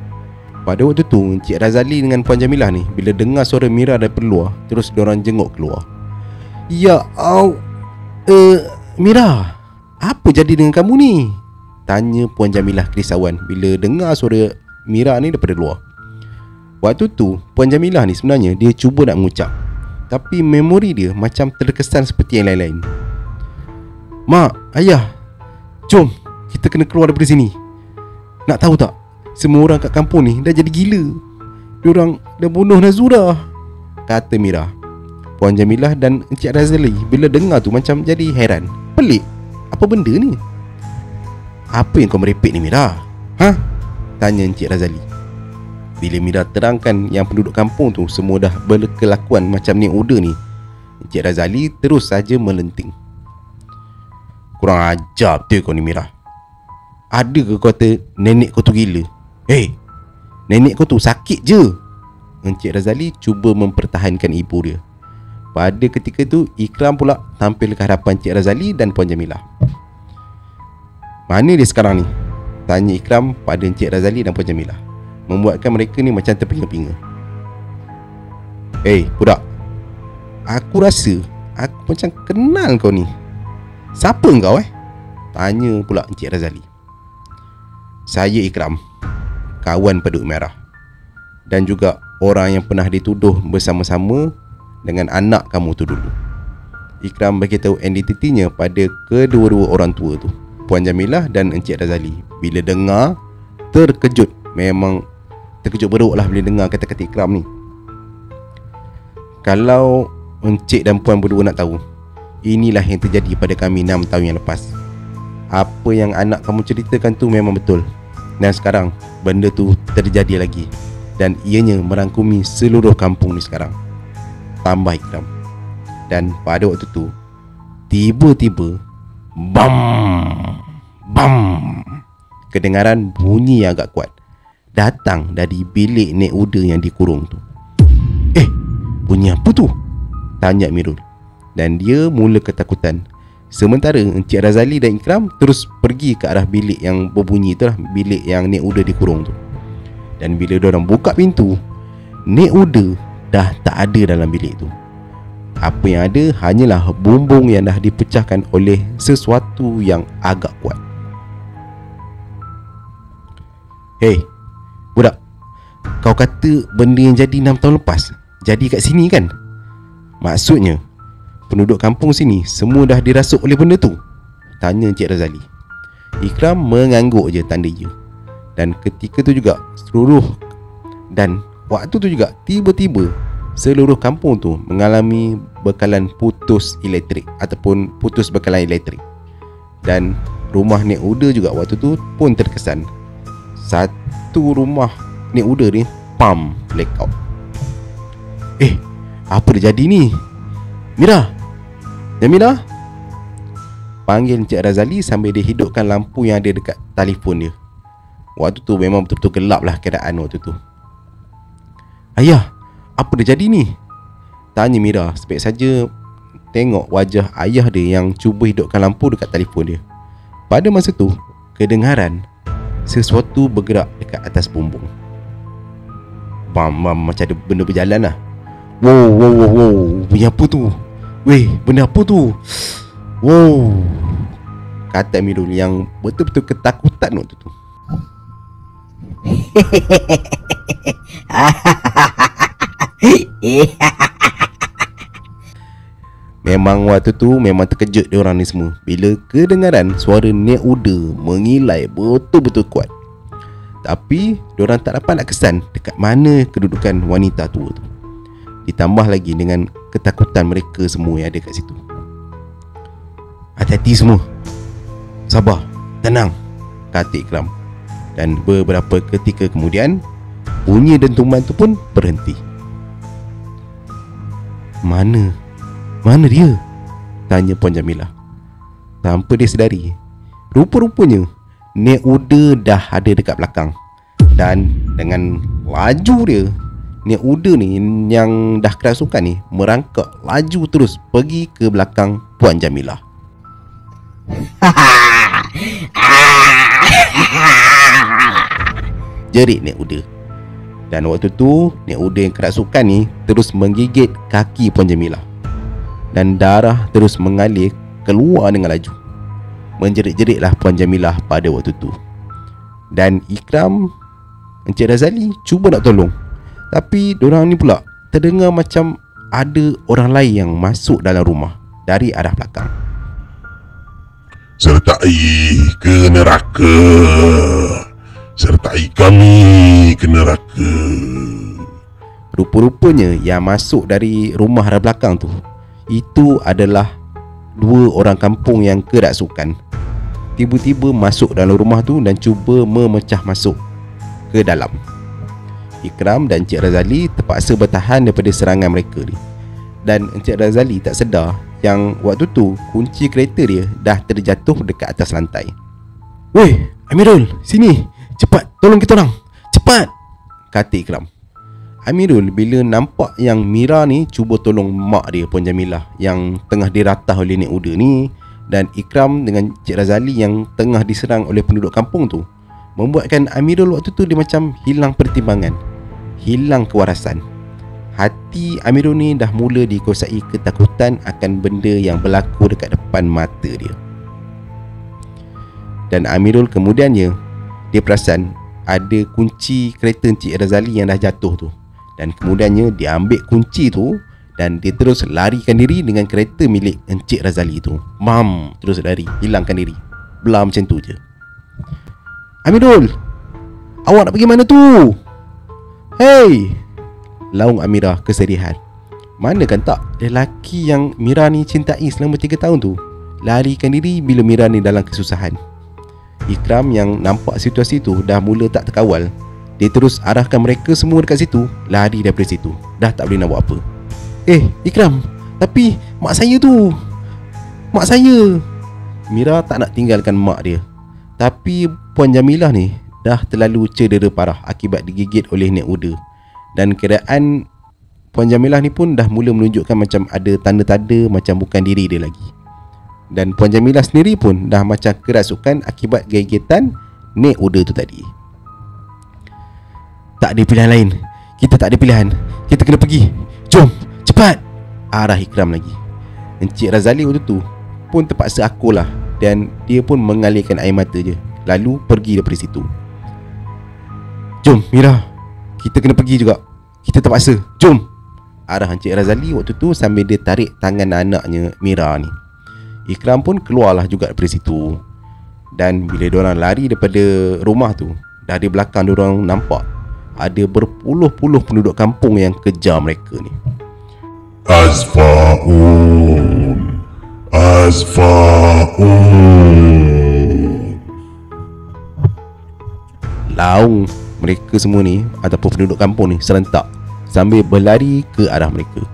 Pada waktu tu Encik Razali dengan Puan Jamilah ni bila dengar suara Mira daripada luar, terus diorang jenguk keluar. Ya Mira, apa jadi dengan kamu ni? Tanya Puan Jamilah kerisauan bila dengar suara Mira ni daripada luar. Waktu tu Puan Jamilah ni sebenarnya dia cuba nak mengucap, tapi memori dia macam terkesan seperti yang lain-lain. Mak, ayah, jom kita kena keluar daripada sini. Nak tahu tak, semua orang kat kampung ni dah jadi gila. Diorang dah bunuh Nazura, kata Mira. Puan Jamilah dan Encik Razali bila dengar tu macam jadi heran. Pelik, apa benda ni? Apa yang kau merepek ni Mira? Ha? Tanya Encik Razali. Bila Mira terangkan yang penduduk kampung tu semua dah berkelakuan macam Nek Uda ni, Encik Razali terus saja melenting. Kurang ajar betul kau ni Mira. Ada ke kau kata nenek kau tu gila? Nenek kau tu sakit je. Encik Razali cuba mempertahankan ibu dia. Pada ketika tu Ikram pula tampil ke hadapan Encik Razali dan Puan Jamilah. Mana dia sekarang ni? Tanya Ikram pada Encik Razali dan Puan Jamilah, membuatkan mereka ni macam terpinga-pinga. Budak, aku rasa aku macam kenal kau ni. Siapa kau Tanya pula Encik Razali. Saya Ikram, kawan Pedut Merah, dan juga orang yang pernah dituduh bersama-sama dengan anak kamu tu dulu. Ikram beritahu identitinya pada kedua-dua orang tua tu, Puan Jamilah dan Encik Razali. Bila dengar, terkejut. Memang terkejut beruk lah bila dengar kata-kata Ikram ni. Kalau Encik dan Puan berdua nak tahu, inilah yang terjadi pada kami 6 tahun yang lepas. Apa yang anak kamu ceritakan tu memang betul. Dan sekarang benda tu terjadi lagi, dan ianya merangkumi seluruh kampung ni sekarang, tambah Ikram. Dan pada waktu tu tiba-tiba bam, bam, kedengaran bunyi yang agak kuat datang dari bilik Nek Uda yang dikurung tu. Bunyi apa tu? Tanya Mirul. Dan dia mula ketakutan. Sementara Encik Razali dan Ikram terus pergi ke arah bilik yang berbunyi tu lah, bilik yang Nek Uda dikurung tu. Dan bila diorang buka pintu, Nek Uda dah tak ada dalam bilik tu. Apa yang ada hanyalah bumbung yang dah dipecahkan oleh sesuatu yang agak kuat. Budak, kau kata benda yang jadi 6 tahun lepas jadi kat sini kan? Maksudnya penduduk kampung sini semua dah dirasuk oleh benda tu? Tanya Encik Razali. Ikram mengangguk je tanda ya. Dan ketika tu juga waktu tu juga tiba-tiba seluruh kampung tu mengalami bekalan putus elektrik ataupun putus bekalan elektrik. Dan rumah Nek Uda juga waktu tu pun terkesan. Satu rumah Nek Uda ni blackout. Apa dah jadi ni? Mira, Jamila, panggil Encik Razali sambil dia hidupkan lampu yang ada dekat telefon dia. Waktu tu memang betul-betul gelap lah keadaan waktu tu. Ayah, apa dah jadi ni? Tanya Mira sebab saja tengok wajah ayah dia yang cuba hidupkan lampu dekat telefon dia. Pada masa tu, kedengaran sesuatu bergerak dekat atas bumbung. Macam ada benda berjalan lah. Wow, bunyi apa tu? Weh, benda apa tu? Wow, kata Amirul yang betul-betul ketakutan waktu tu. Memang waktu tu memang terkejut diorang ni semua bila kedengaran suara Nek Uda mengilai betul-betul kuat. Tapi diorang tak dapat nak kesan dekat mana kedudukan wanita tua tu. Ditambah lagi dengan ketakutan mereka semua yang ada kat situ. Hati-hati semua, sabar, tenang, kata Ikram. Dan beberapa ketika kemudian bunyi dentuman tu pun berhenti. Mana dia? Tanya Puan Jamilah. Tanpa dia sedari, rupa-rupanya Nek Uda dah ada dekat belakang. Dan dengan laju dia, Nek Uda ni yang dah kerasukan ni merangkak laju terus pergi ke belakang Puan Jamilah. Jerit Nek Uda. Dan waktu tu Nek Uda yang kerasukan ni terus menggigit kaki Puan Jamilah. Dan darah terus mengalir keluar dengan laju. Menjerit-jeritlah Puan Jamilah pada waktu tu. Dan Ikram, Encik Razali cuba nak tolong. Tapi diorang ni pula terdengar macam ada orang lain yang masuk dalam rumah dari arah belakang. Sertai ke neraka. Sertai kami ke neraka. Rupa-rupanya yang masuk dari rumah arah belakang tu, itu adalah dua orang kampung yang kerasukan. Tiba-tiba masuk dalam rumah tu dan cuba memecah masuk ke dalam. Ikram dan Encik Razali terpaksa bertahan daripada serangan mereka ni. Dan Encik Razali tak sedar yang waktu tu kunci kereta dia dah terjatuh dekat atas lantai. Weh, Amirul, sini, cepat, tolong kita orang, cepat, kata Ikram. Amirul bila nampak yang Mira ni cuba tolong mak dia, Puan Jamilah, yang tengah diratah oleh Nek Uda ni, dan Ikram dengan Cik Razali yang tengah diserang oleh penduduk kampung tu, membuatkan Amirul waktu tu dia macam hilang pertimbangan, hilang kewarasan. Hati Amirul ni dah mula dikuasai ketakutan akan benda yang berlaku dekat depan mata dia. Dan Amirul kemudiannya dia perasan ada kunci kereta Encik Razali yang dah jatuh tu. Dan kemudiannya dia ambil kunci tu dan dia terus larikan diri dengan kereta milik Encik Razali tu. Terus lari, hilangkan diri. Belah macam tu je. Amirul, awak nak pergi mana tu? Hey! Laung Amirah kesedihan. Mana kan tak lelaki yang Mira ni cintai selama 3 tahun tu larikan diri bila Mira ni dalam kesusahan. Ikram yang nampak situasi tu dah mula tak terkawal. Dia terus arahkan mereka semua dekat situ, lari daripada situ. Dah tak boleh nak buat apa. Ikram, tapi mak saya tu, mak saya. Mira tak nak tinggalkan mak dia. Tapi Puan Jamilah ni dah terlalu cedera parah akibat digigit oleh Nek Uda. Dan keadaan Puan Jamilah ni pun dah mula menunjukkan macam ada tanda-tanda macam bukan diri dia lagi. Dan Puan Jamilah sendiri pun dah macam kerasukan akibat gigitan Nek Uda tu tadi. Tak ada pilihan lain. Kita tak ada pilihan. Kita kena pergi. Jom, cepat, arah Ikram lagi. Encik Razali waktu tu pun terpaksa akulah, dan dia pun mengalirkan air mata je, lalu pergi daripada situ. Jom Mira, kita kena pergi juga. Kita terpaksa. Jom, arah Encik Razali waktu tu sambil dia tarik tangan anaknya Mira ni. Ikram pun keluarlah juga daripada situ. Dan bila diorang lari daripada rumah tu, dari belakang diorang nampak ada berpuluh-puluh penduduk kampung yang kejar mereka ni. Azfaun, Azfaun. Laung mereka semua ni ataupun penduduk kampung ni serentak sambil berlari ke arah mereka.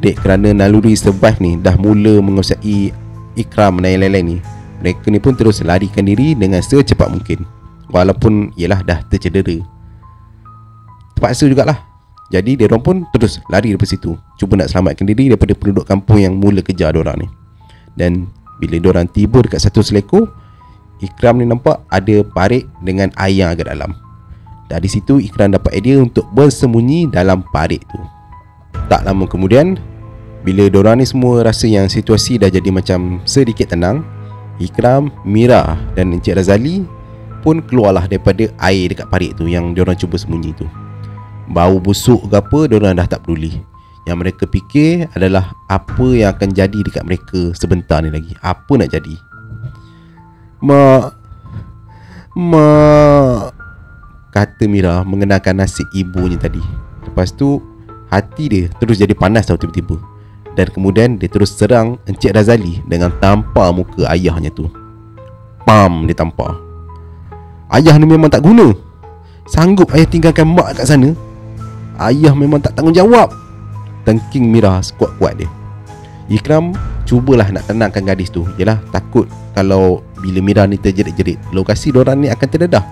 Dek, kerana naluri survive ni dah mula menguasai Ikram dan yang lain-lain ni, mereka ni pun terus larikan diri dengan secepat mungkin. Walaupun ialah dah tercedera, terpaksa jugalah. Jadi diorang pun terus lari daripada situ, cuba nak selamatkan diri daripada penduduk kampung yang mula kejar diorang ni. Dan bila diorang tiba dekat satu selekor, Ikram ni nampak ada parit dengan air yang agak dalam. Dari situ Ikram dapat idea untuk bersembunyi dalam parit tu. Tak lama kemudian, bila diorang ni semua rasa yang situasi dah jadi macam sedikit tenang, Ikram, Mira dan Encik Razali pun keluarlah daripada air dekat parit tu yang diorang cuba sembunyi tu. Bau busuk ke apa, diorang dah tak peduli. Yang mereka fikir adalah apa yang akan jadi dekat mereka sebentar ni lagi. Apa nak jadi? Mak, kata Mira mengenalkan nasib ibunya tadi. Lepas tu hati dia terus jadi panas tau tiba-tiba. Dan kemudian dia terus serang Encik Razali dengan tampar muka ayahnya tu. Pam, dia tampar. Ayah ni memang tak guna. Sanggup ayah tinggalkan mak kat sana? Ayah memang tak tanggungjawab, tengking Mira sekuat-kuat dia. Ikram cubalah nak tenangkan gadis tu. Yalah, takut kalau bila Mira ni terjerit-jerit, lokasi diorang ni akan terdedah.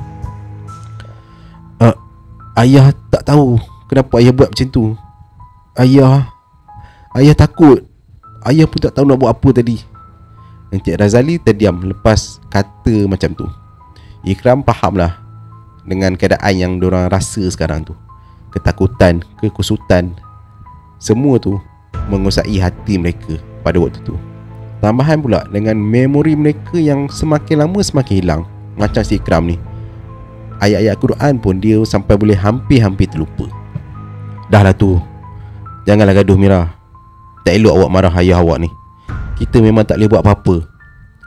Ayah tak tahu kenapa ayah buat macam tu. Ayah takut. Ayah pun tak tahu nak buat apa tadi. Encik Razali terdiam lepas kata macam tu. Ikram fahamlah dengan keadaan yang diorang rasa sekarang tu. Ketakutan, kekusutan, semua tu menguasai hati mereka pada waktu tu. Tambahan pula dengan memori mereka yang semakin lama semakin hilang. Macam si Ikram ni, ayat-ayat Quran pun dia sampai boleh hampir-hampir terlupa. Dah lah tu, janganlah gaduh Mira. Tak elok awak marah ayah awak ni. Kita memang tak boleh buat apa-apa.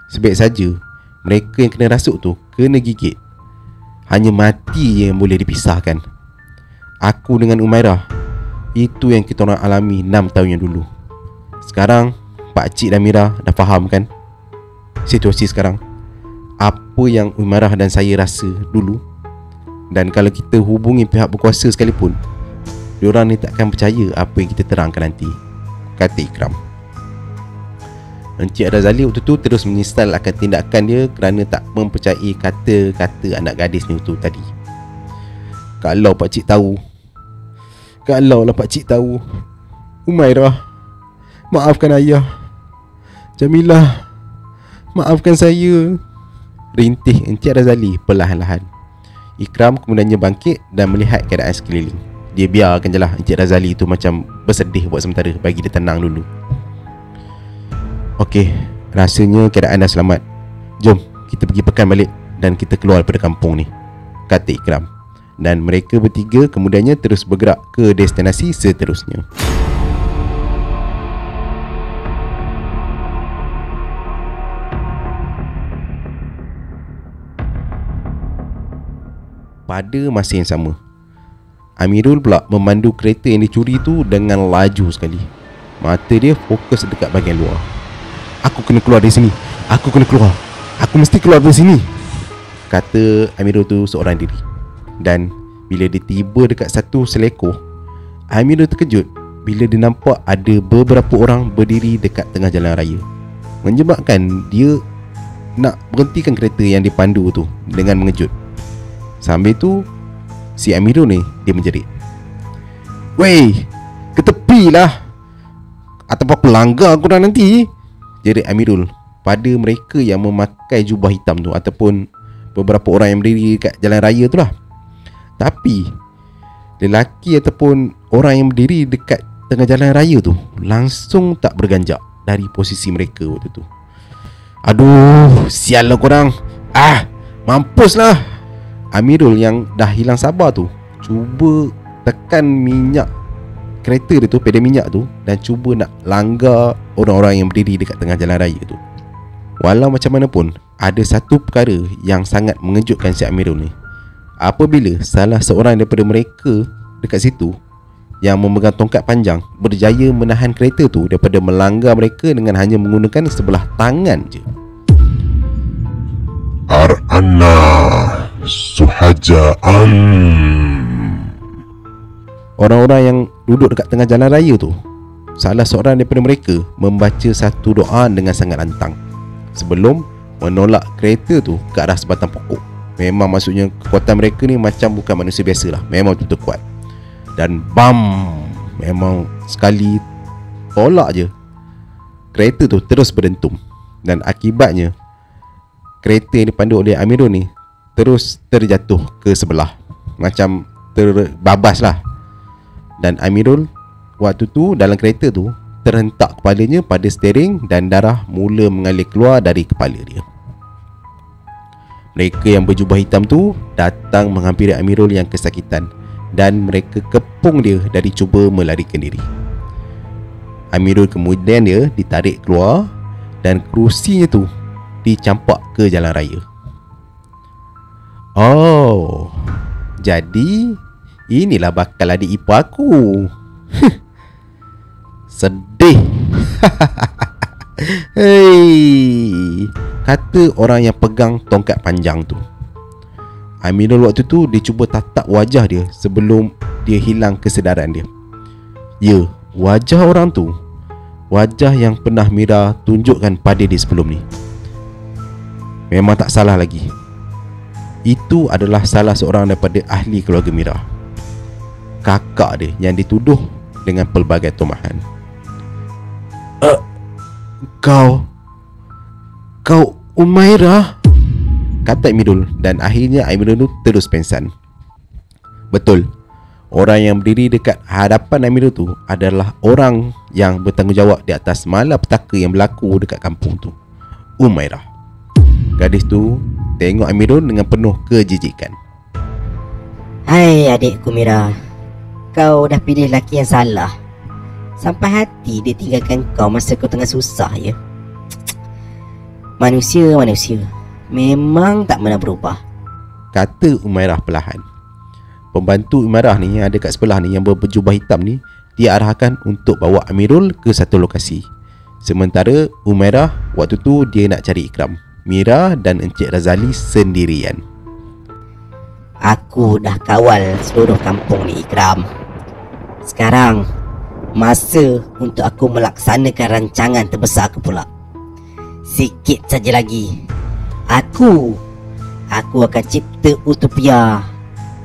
Sebaik saja mereka yang kena rasuk tu kena gigit. Hanya mati je yang boleh dipisahkan. Aku dengan Umairah, itu yang kita orang alami 6 tahun yang dulu. Sekarang Pakcik dan Mira dah faham kan situasi sekarang, apa yang Umairah dan saya rasa dulu. Dan kalau kita hubungi pihak berkuasa sekalipun, diorang ni takkan percaya apa yang kita terangkan nanti, kata Ikram. Encik Razali waktu tu terus menyesal akan tindakan dia kerana tak mempercayai kata-kata anak gadis ni tu tadi. Kalau pakcik tahu, kalaulah pakcik tahu, Umairah, maafkan ayah. Jamilah, maafkan saya, rintih Encik Razali perlahan-lahan. Ikram kemudiannya bangkit dan melihat keadaan sekeliling. Dia biarkan je lah Encik Razali tu macam bersedih buat sementara, bagi dia tenang dulu. Okey, rasanya keadaan dah selamat. Jom kita pergi pekan balik dan kita keluar daripada kampung ni, kata Ikram. Dan mereka bertiga kemudiannya terus bergerak ke destinasi seterusnya. Pada masa yang sama, Amirul pula memandu kereta yang dicuri tu dengan laju sekali. Mata dia fokus dekat bahagian luar. Aku kena keluar dari sini. Aku kena keluar. Aku mesti keluar dari sini, kata Amirul tu seorang diri. Dan bila dia tiba dekat satu selekor, Amirul terkejut bila dia nampak ada beberapa orang berdiri dekat tengah jalan raya, menyebabkan dia nak berhentikan kereta yang dipandu tu dengan mengejut. Sambil tu si Amirul ni dia menjerit, "Wey, ke tepi lah, ataupun aku langgar korang nanti," jerit Amirul pada mereka yang memakai jubah hitam tu, ataupun beberapa orang yang berdiri dekat jalan raya tu lah. Tapi lelaki ataupun orang yang berdiri dekat tengah jalan raya tu langsung tak berganjak dari posisi mereka waktu tu. "Aduh, sial lah korang. Mampuslah." Amirul yang dah hilang sabar tu cuba tekan minyak kereta dia tu, pedal minyak tu, dan cuba nak langgar orang-orang yang berdiri dekat tengah jalan raya tu. Walau macam mana pun, ada satu perkara yang sangat mengejutkan si Amirul ni. apabila salah seorang daripada mereka dekat situ yang memegang tongkat panjang berjaya menahan kereta tu daripada melanggar mereka dengan hanya menggunakan sebelah tangan je. Ar'ana suhaja'an. Orang-orang yang duduk dekat tengah jalan raya tu, salah seorang daripada mereka membaca satu doa dengan sangat lantang sebelum menolak kereta tu ke arah sebatang pokok. Memang maksudnya kekuatan mereka ni macam bukan manusia biasa lah. Memang betul-betul kuat. Dan bam, memang sekali tolak je, kereta tu terus berdentum. Dan akibatnya kereta yang dipandu oleh Amirul ni terus terjatuh ke sebelah, macam terbabas lah. Dan Amirul waktu tu dalam kereta tu terhentak kepalanya pada steering dan darah mula mengalir keluar dari kepala dia. Mereka yang berjubah hitam tu datang menghampiri Amirul yang kesakitan dan mereka kepung dia dari cuba melarikan diri. Amirul kemudian dia ditarik keluar dan kerusinya tu dicampak ke jalan raya. Oh, jadi inilah bakal adik ipar aku. Sedih. Hei, kata orang yang pegang tongkat panjang tu. Amirul waktu tu dia cuba tatap wajah dia sebelum dia hilang kesedaran dia. Ya, wajah orang tu, wajah yang pernah Mira tunjukkan pada dia sebelum ni. Memang tak salah lagi, itu adalah salah seorang daripada ahli keluarga Mira, kakak dia yang dituduh dengan pelbagai tumahan. Kau Umairah, kata Amirul, dan akhirnya Amirul terus pingsan. Betul, orang yang berdiri dekat hadapan Amirul tu adalah orang yang bertanggungjawab di atas malapetaka yang berlaku dekat kampung tu, Umairah. Gadis tu tengok Amirul dengan penuh kejijikan. Hai adikku Mira, kau dah pilih lelaki yang salah. Sampai hati dia tinggalkan kau masa kau tengah susah ya. Manusia memang tak pernah berubah, kata Umairah perlahan. Pembantu Umairah ni yang ada kat sebelah ni, yang berjubah hitam ni, dia arahkan untuk bawa Amirul ke satu lokasi. Sementara Umairah waktu tu dia nak cari Ikram, Mira dan Encik Razali sendirian. Aku dah kawal seluruh kampung ni Ikram. Sekarang masa untuk aku melaksanakan rancangan terbesar aku pula. Sikit saja lagi Aku akan cipta utopia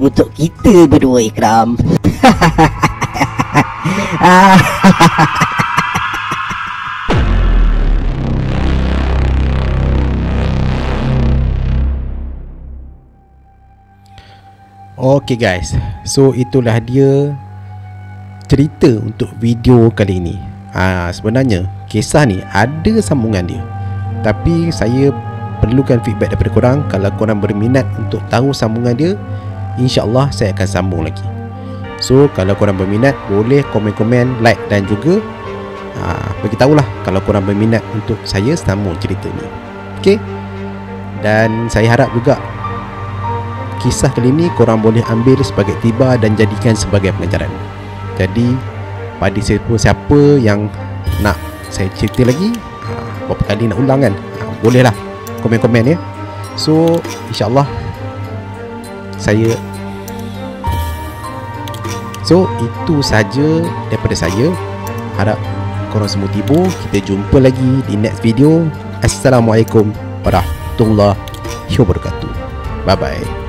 untuk kita berdua Ikram. Okay guys, so itulah dia cerita untuk video kali ini. Sebenarnya kisah ni ada sambungan dia, tapi saya perlukan feedback daripada korang. Kalau korang berminat untuk tahu sambungan dia, InsyaAllah saya akan sambung lagi. So kalau korang berminat, boleh komen-komen, like dan juga beritahulah kalau korang berminat untuk saya sambung cerita ni. Okay. Dan saya harap juga kisah kali ni korang boleh ambil sebagai tibar dan jadikan sebagai pelajaran. Jadi pada siapa yang nak saya cerita lagi, berapa kali nak ulang kan, bolehlah komen-komen ya. So InsyaAllah itu saja daripada saya. Harap korang semua tiba. Kita jumpa lagi di next video. Assalamualaikum warahmatullahi wabarakatuh. Bye bye.